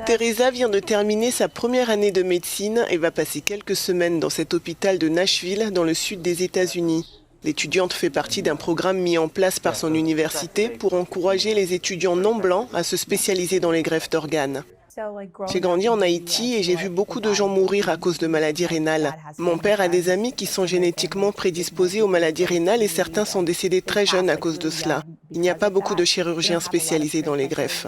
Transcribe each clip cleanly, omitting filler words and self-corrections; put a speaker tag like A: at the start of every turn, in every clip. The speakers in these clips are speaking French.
A: Teresa vient de terminer sa première année de médecine et va passer quelques semaines dans cet hôpital de Nashville, dans le sud des États-Unis. L'étudiante fait partie d'un programme mis en place par son université pour encourager les étudiants non blancs à se spécialiser dans les greffes d'organes. J'ai grandi en Haïti et j'ai vu beaucoup de gens mourir à cause de maladies rénales. Mon père a des amis qui sont génétiquement prédisposés aux maladies rénales et certains sont décédés très jeunes à cause de cela. Il n'y a pas beaucoup de chirurgiens spécialisés dans les greffes.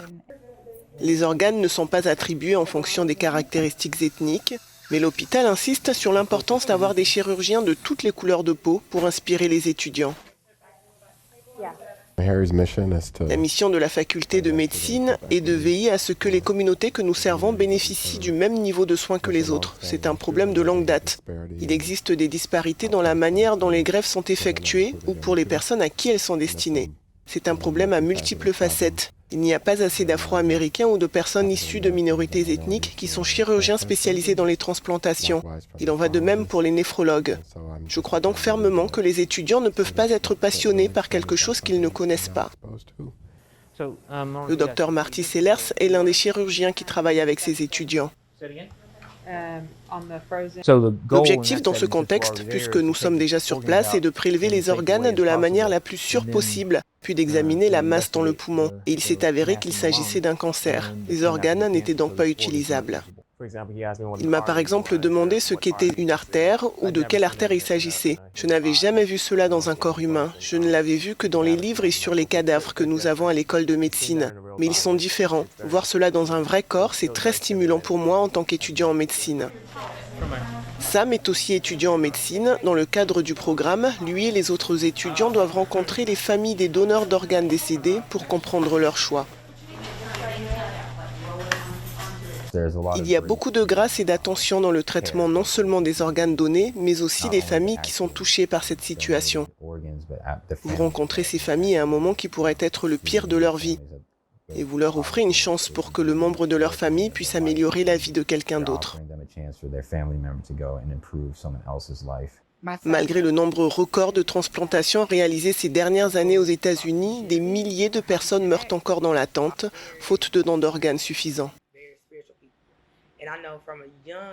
A: Les organes ne sont pas attribués en fonction des caractéristiques ethniques, mais l'hôpital insiste sur l'importance d'avoir des chirurgiens de toutes les couleurs de peau pour inspirer les étudiants. La mission de la faculté de médecine est de veiller à ce que les communautés que nous servons bénéficient du même niveau de soins que les autres. C'est un problème de longue date. Il existe des disparités dans la manière dont les greffes sont effectuées ou pour les personnes à qui elles sont destinées. C'est un problème à multiples facettes. Il n'y a pas assez d'Afro-Américains ou de personnes issues de minorités ethniques qui sont chirurgiens spécialisés dans les transplantations. Il en va de même pour les néphrologues. Je crois donc fermement que les étudiants ne peuvent pas être passionnés par quelque chose qu'ils ne connaissent pas. Le docteur Marty Sellers est l'un des chirurgiens qui travaille avec ces étudiants. L'objectif dans ce contexte, puisque nous sommes déjà sur place, est de prélever les organes de la manière la plus sûre possible, puis d'examiner la masse dans le poumon. Et il s'est avéré qu'il s'agissait d'un cancer. Les organes n'étaient donc pas utilisables. Il m'a par exemple demandé ce qu'était une artère ou de quelle artère il s'agissait. Je n'avais jamais vu cela dans un corps humain. Je ne l'avais vu que dans les livres et sur les cadavres que nous avons à l'école de médecine. Mais ils sont différents. Voir cela dans un vrai corps, c'est très stimulant pour moi en tant qu'étudiant en médecine. Sam est aussi étudiant en médecine. Dans le cadre du programme, lui et les autres étudiants doivent rencontrer les familles des donneurs d'organes décédés pour comprendre leur choix. Il y a beaucoup de grâce et d'attention dans le traitement non seulement des organes donnés, mais aussi des familles qui sont touchées par cette situation. Vous rencontrez ces familles à un moment qui pourrait être le pire de leur vie. Et vous leur offrez une chance pour que le membre de leur famille puisse améliorer la vie de quelqu'un d'autre. Malgré le nombre record de transplantations réalisées ces dernières années aux États-Unis, des milliers de personnes meurent encore dans l'attente, faute de dons d'organes suffisants.